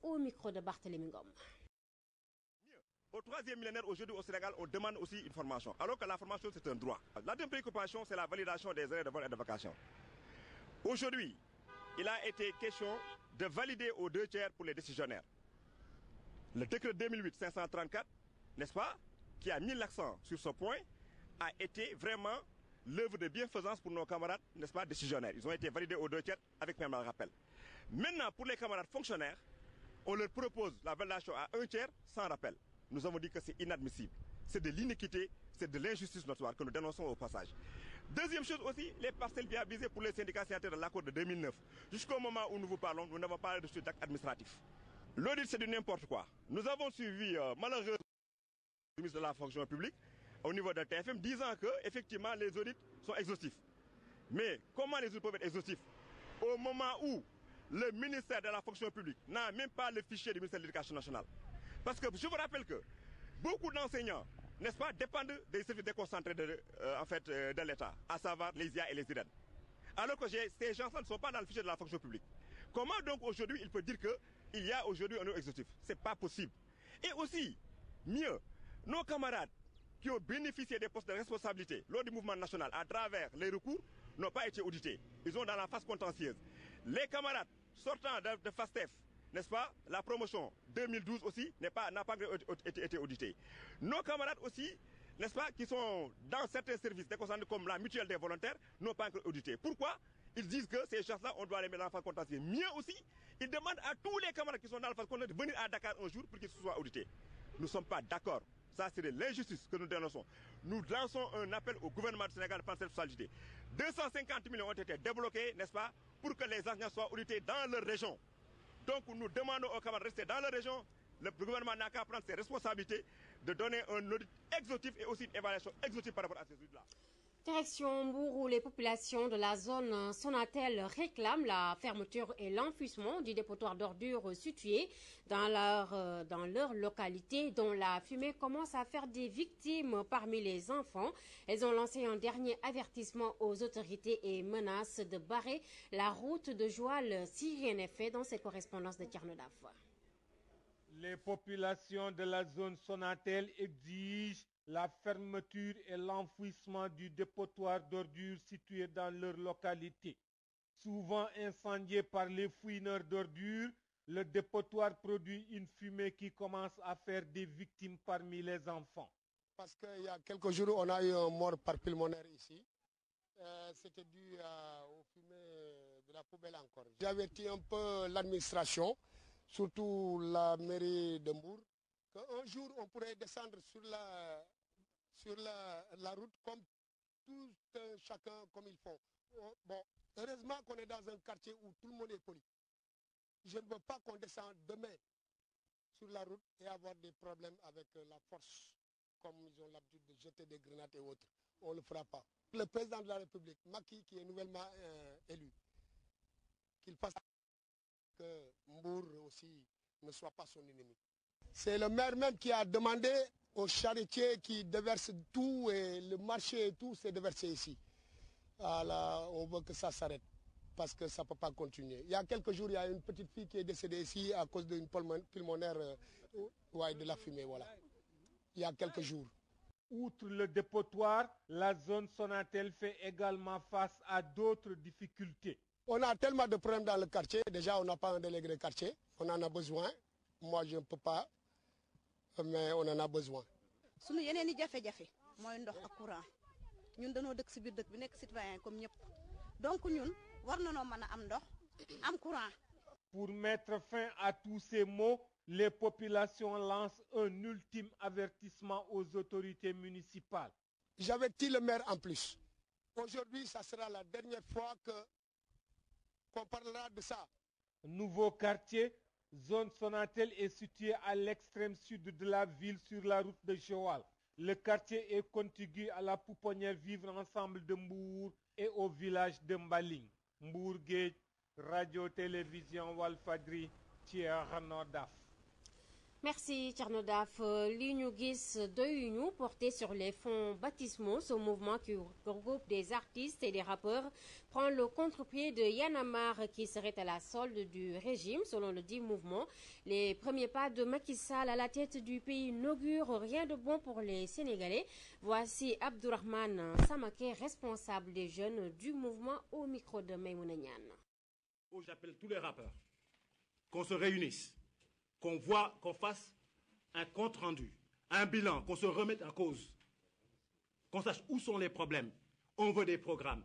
Au micro de Barthélémy Ngom. Au troisième millénaire, aujourd'hui au Sénégal, on demande aussi une formation, alors que la formation c'est un droit. La deuxième préoccupation, c'est la validation des arrêts de vol et de vacation. Aujourd'hui, il a été question de valider aux 2/3 pour les décisionnaires. Le décret 2008-534, n'est-ce pas, qui a mis l'accent sur ce point, a été vraiment l'œuvre de bienfaisance pour nos camarades, n'est-ce pas, décisionnaires. Ils ont été validés aux 2/3 avec même un rappel. Maintenant, pour les camarades fonctionnaires, on leur propose la validation à 1/3 sans rappel. Nous avons dit que c'est inadmissible. C'est de l'iniquité, c'est de l'injustice notoire que nous dénonçons au passage. Deuxième chose aussi, les parcelles viabilisées pour les syndicats signataires de l'accord de 2009. Jusqu'au moment où nous vous parlons, nous n'avons pas reçu d'acte administratif. L'audit, c'est du n'importe quoi. Nous avons suivi, malheureusement, le ministre de la fonction publique au niveau de TFM, disant que, effectivement, les audits sont exhaustifs. Mais comment les audits peuvent être exhaustifs au moment où le ministère de la fonction publique n'a même pas le fichier du ministère de l'Éducation nationale? Parce que je vous rappelle que beaucoup d'enseignants, n'est-ce pas, dépendent des services déconcentrés de l'État, à savoir les IA et les IREN. Alors que ces gens-là ne sont pas dans le fichier de la fonction publique. Comment donc aujourd'hui il peut dire qu'il y a aujourd'hui un exhaustif? Ce n'est pas possible. Et aussi, mieux, nos camarades qui ont bénéficié des postes de responsabilité lors du mouvement national à travers les recours n'ont pas été audités. Ils sont dans la phase contentieuse. Les camarades sortant de FASTEF, n'est-ce pas, la promotion 2012 aussi n'a pas été auditée. Nos camarades aussi, n'est-ce pas, qui sont dans certains services déconcentrés comme la mutuelle des volontaires, n'ont pas encore audité. Pourquoi? Ils disent que ces choses-là, on doit les mettre dans la phase contentieuse. Mieux aussi, ils demandent à tous les camarades qui sont dans la phase contentieuse de venir à Dakar un jour pour qu'ils soient audités. Nous ne sommes pas d'accord. Ça, c'est de l'injustice que nous dénonçons. Nous lançons un appel au gouvernement du Sénégal de prendre cette responsabilité. 250 millions ont été débloqués, n'est-ce pas, pour que les enseignants soient audités dans leur région. Donc nous demandons aux camarades de rester dans leur région. Le gouvernement n'a qu'à prendre ses responsabilités de donner un audit exhaustif et aussi une évaluation exhaustive par rapport à ces audits-là. Direction Mbour, où les populations de la zone Sonatel réclament la fermeture et l'enfouissement du dépotoir d'ordures situé dans leur localité, dont la fumée commence à faire des victimes parmi les enfants. Elles ont lancé un dernier avertissement aux autorités et menacent de barrer la route de Joal si rien n'est fait. Dans cette correspondance de Tierno-Daf. Les populations de la zone Sonatel exigent la fermeture et l'enfouissement du dépotoir d'ordures situé dans leur localité. Souvent incendié par les fouineurs d'ordures, le dépotoir produit une fumée qui commence à faire des victimes parmi les enfants. Parce qu'il y a quelques jours, on a eu un mort par pulmonaire ici. C'était dû aux fumées de la poubelle encore. J'ai averti un peu l'administration, surtout la mairie de Mbour, qu'un jour on pourrait descendre sur la route comme tout chacun comme ils font. Bon, heureusement qu'on est dans un quartier où tout le monde est poli. Je ne veux pas qu'on descende demain sur la route et avoir des problèmes avec la force, comme ils ont l'habitude de jeter des grenades et autres. On ne le fera pas. Le président de la République, Macky, qui est nouvellement élu, qu'il fasse que Mbour aussi ne soit pas son ennemi. C'est le maire même qui a demandé aux charretiers qui déversent tout, et le marché et tout, c'est déversé ici. Voilà, on veut que ça s'arrête, parce que ça ne peut pas continuer. Il y a quelques jours, il y a une petite fille qui est décédée ici à cause d'une pulmonaire de la fumée. Voilà. Il y a quelques jours. Outre le dépotoir, la zone Sonatel fait également face à d'autres difficultés. On a tellement de problèmes dans le quartier. Déjà, on n'a pas un délégué de quartier. On en a besoin. Moi, je ne peux pas, mais on en a besoin. Sunu yeneen i jafe-jafe mooy ndox ak courant ñun dañoo dëkk si biir dëkk bi nekk citoyen comme ñëpp donc ñun war nañoo mën a am ndox am courant. Pour mettre fin à tous ces maux, les populations lancent un ultime avertissement aux autorités municipales. J'avertis le maire en plus. Aujourd'hui, ça sera la dernière fois qu'on parlera de ça. Nouveau quartier, zone Sonatel est située à l'extrême sud de la ville sur la route de Joal. Le quartier est contigu à la pouponnière Vivre Ensemble de Mbour et au village de Mbaling. Mbour Guedj, radio-télévision Walfadri, Tierno-Daf. Merci Tchernodaf. L'Union de Union porté sur les fonds baptismaux, ce mouvement qui regroupe des artistes et des rappeurs prend le contre-pied de Y'en a marre qui serait à la solde du régime. Selon le dit mouvement, les premiers pas de Macky Sall à la tête du pays n'augurent rien de bon pour les Sénégalais. Voici Abdourahmane Samaké, responsable des jeunes du mouvement, au micro de Maïmouna Niane. J'appelle tous les rappeurs qu'on se réunisse, qu'on fasse un compte rendu, un bilan, qu'on se remette en cause, qu'on sache où sont les problèmes. On veut des programmes.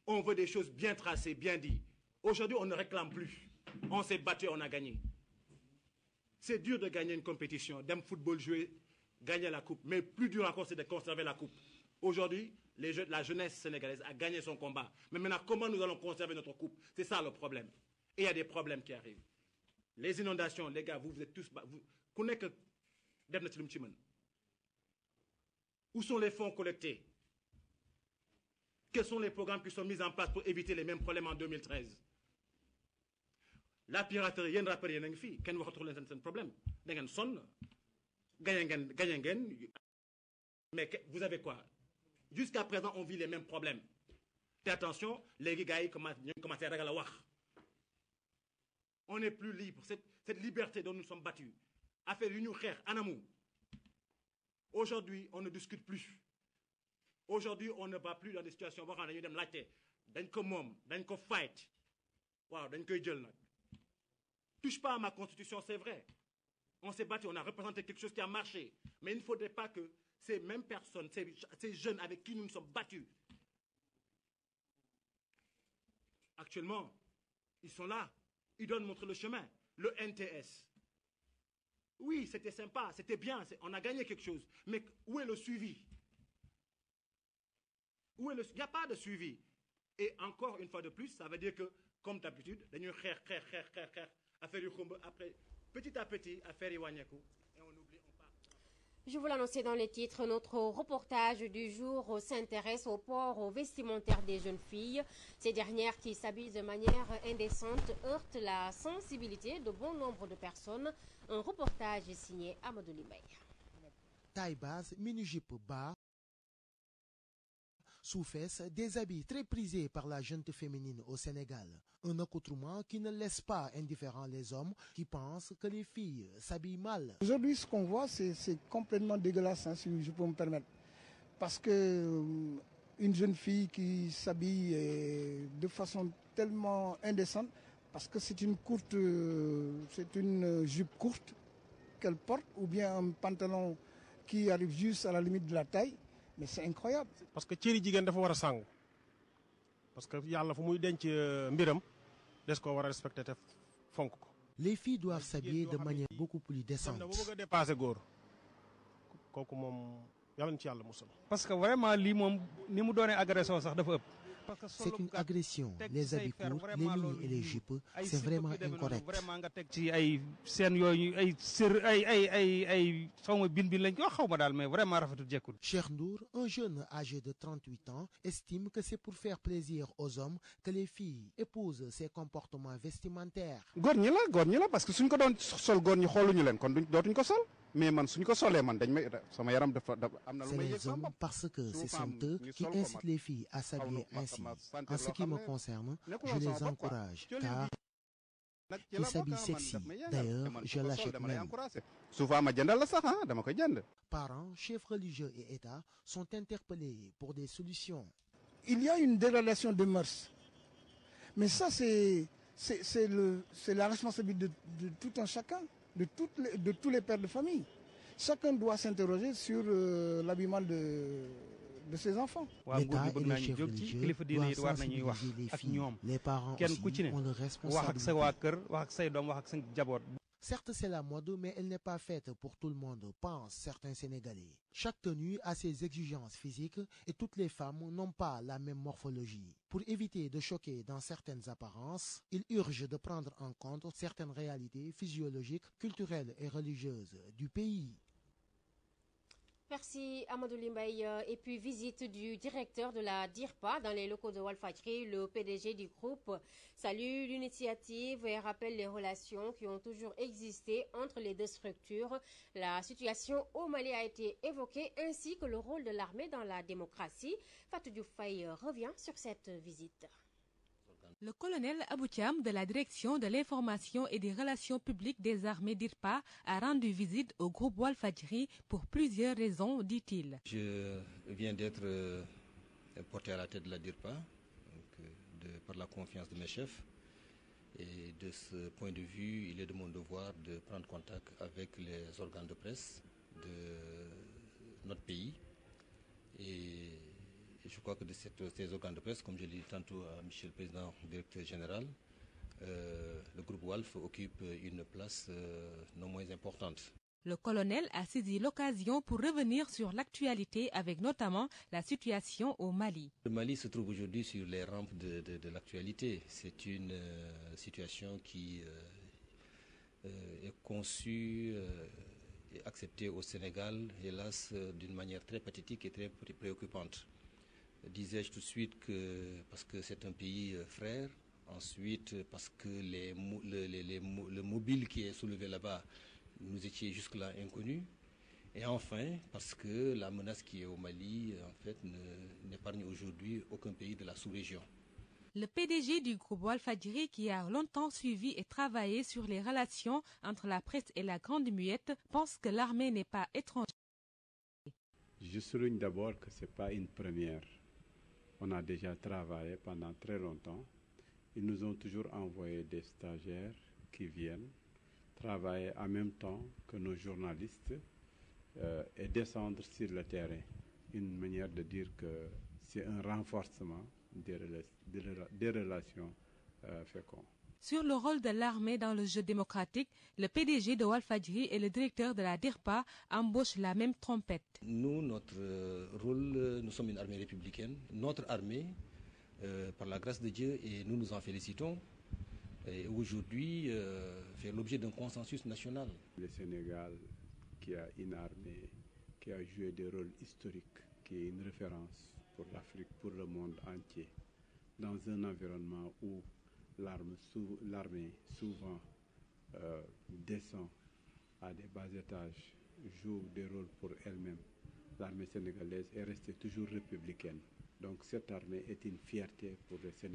On veut des choses bien tracées, bien dites. Aujourd'hui, on ne réclame plus. On s'est battu, on a gagné. C'est dur de gagner une compétition, d'un football jouer, gagner la coupe. Mais plus dur encore, c'est de conserver la coupe. Aujourd'hui, la jeunesse sénégalaise a gagné son combat. Mais maintenant, comment nous allons conserver notre coupe? C'est ça le problème. Et il y a des problèmes qui arrivent. Les inondations, les gars, vous êtes tous... Où sont les fonds collectés? Quels sont les programmes qui sont mis en place pour éviter les mêmes problèmes en 2013? La piraterie, il y a un rappeur, il y a une fille, qui va retrouver un problème. Mais vous avez quoi? Jusqu'à présent, on vit les mêmes problèmes. Et attention, les gars commencent à regarder la wax. On n'est plus libre. Cette liberté dont nous sommes battus. Affaire l'union kher, anamou. Aujourd'hui, on ne discute plus. Aujourd'hui, on ne va plus dans des situations où on a des latte. D'un mom, d'un fight. Wow, d'un jël. Touche pas à ma constitution, c'est vrai. On s'est battu, on a représenté quelque chose qui a marché. Mais il ne faudrait pas que ces mêmes personnes, ces jeunes avec qui nous nous sommes battus, actuellement, ils sont là. Ils doivent montrer le chemin. Le NTS. Oui, c'était sympa, c'était bien, on a gagné quelque chose. Mais où est le suivi? Il n'y a pas de suivi. Et encore une fois de plus, ça veut dire que, comme d'habitude, nous après, petit à petit, affaire Iwanyaku, et on oublie, on part. Je vous l'annonçais dans les titres, notre reportage du jour s'intéresse au port vestimentaire des jeunes filles. Ces dernières qui s'habillent de manière indécente heurtent la sensibilité de bon nombre de personnes. Un reportage signé Amadou Limbay. Taille basse, mini-jupe bas, sous-fesses, des habits très prisés par la jeune féminine au Sénégal. Un accoutrement qui ne laisse pas indifférents les hommes qui pensent que les filles s'habillent mal. Aujourd'hui, ce qu'on voit, c'est complètement dégueulasse, hein, si je peux me permettre. Parce que une jeune fille qui s'habille de façon tellement indécente, parce que c'est une jupe courte qu'elle porte, ou bien un pantalon qui arrive juste à la limite de la taille. Mais c'est incroyable. Parce que cëri jigéen dafa war a sangu parce que yàlla fu muy denc mbiram des ko war a respecté te fonk ko. Les filles doivent s'habiller de manière beaucoup plus décente. bu bëgg a dépasser góor kooku moom yàlla na ci yàlla musal. parce que vraiment lii moom ni mu doonee agression sax dafa ëpp. C'est une agression. Les habits courts, les mini et les jupes, c'est vraiment incorrect. Vraiment nga teg ci ay seen yooyu ay sër ay xawma bin lañ ko xawma daal mais vraiment rafetul jekkul. Cheikh Ndour, un jeune âgé de 38 ans, estime que c'est pour faire plaisir aux hommes que les filles épousent ces comportements vestimentaires. góor ñi la parce que suñ ko doon sol góor ñi xooluñu leen kon dootuñ ko sol. Mais man suñ ko solee man dañ may sama yaram dafa am na lu may yëg. C'est les hommes parce que ce sont eux qui incitent les filles à s'habiller ainsi. En ce qui me concerne, je les encourage car ils s'habillent sexy. D'ailleurs, je l'achète même. Souvent ma jëndal la sax dama koy jënd. Parents, chefs religieux et États sont interpellés pour des solutions. Il y a une dégradation des mœurs. Mais ça, c'est la responsabilité de tout un chacun. De tous les pères de famille. Chacun doit s'interroger sur l'habillement de ses enfants. L'État et les chefs religieux doivent sensibiliser les filles. Les parents aussi ont le responsabilité. Certes, c'est la mode, mais elle n'est pas faite pour tout le monde, pensent certains Sénégalais. Chaque tenue a ses exigences physiques et toutes les femmes n'ont pas la même morphologie. Pour éviter de choquer dans certaines apparences, il urge de prendre en compte certaines réalités physiologiques, culturelles et religieuses du pays. Merci Amadou Limbaye. Et puis visite du directeur de la DIRPA dans les locaux de Walfadjri. Le PDG du groupe salue l'initiative et rappelle les relations qui ont toujours existé entre les deux structures. La situation au Mali a été évoquée ainsi que le rôle de l'armée dans la démocratie. Fatou Diouf Faye revient sur cette visite. Le colonel Abou Thiam de la direction de l'information et des relations publiques des armées DIRPA a rendu visite au groupe Walfadjri pour plusieurs raisons, dit-il. Je viens d'être porté à la tête de la DIRPA par la confiance de mes chefs. Et de ce point de vue, il est de mon devoir de prendre contact avec les organes de presse de notre pays. Et je crois que de ces organes de presse, comme je l'ai dit tantôt à Michel le Président, directeur général, le groupe WALF occupe une place non moins importante. Le colonel a saisi l'occasion pour revenir sur l'actualité avec notamment la situation au Mali. Le Mali se trouve aujourd'hui sur les rampes de l'actualité. C'est une situation qui est conçue et acceptée au Sénégal, hélas, d'une manière très pathétique et très préoccupante. Disais-je tout de suite que parce que c'est un pays frère, ensuite parce que le mobile qui est soulevé là-bas nous étions jusque-là inconnus, et enfin parce que la menace qui est au Mali en fait n'épargne aujourd'hui aucun pays de la sous-région. Le PDG du groupe Walfadjri, qui a longtemps suivi et travaillé sur les relations entre la presse et la Grande Muette, pense que l'armée n'est pas étrangère. Je souligne d'abord que ce n'est pas une première. On a déjà travaillé pendant très longtemps. Ils nous ont toujours envoyé des stagiaires qui viennent travailler en même temps que nos journalistes et descendre sur le terrain. Une manière de dire que c'est un renforcement des relations fécondes. Sur le rôle de l'armée dans le jeu démocratique, le PDG de Walfadjri et le directeur de la DIRPA embauchent la même trompette. Nous, notre rôle, nous sommes une armée républicaine. Notre armée, par la grâce de Dieu, et nous nous en félicitons, aujourd'hui fait l'objet d'un consensus national. Le Sénégal, qui a une armée qui a joué des rôles historiques, qui est une référence pour l'Afrique, pour le monde entier, dans un environnement où l'armée souvent descend à des bas étages, joue des rôles pour elle-même. L'armée sénégalaise est restée toujours républicaine. Donc cette armée est une fierté pour les Sénégalais.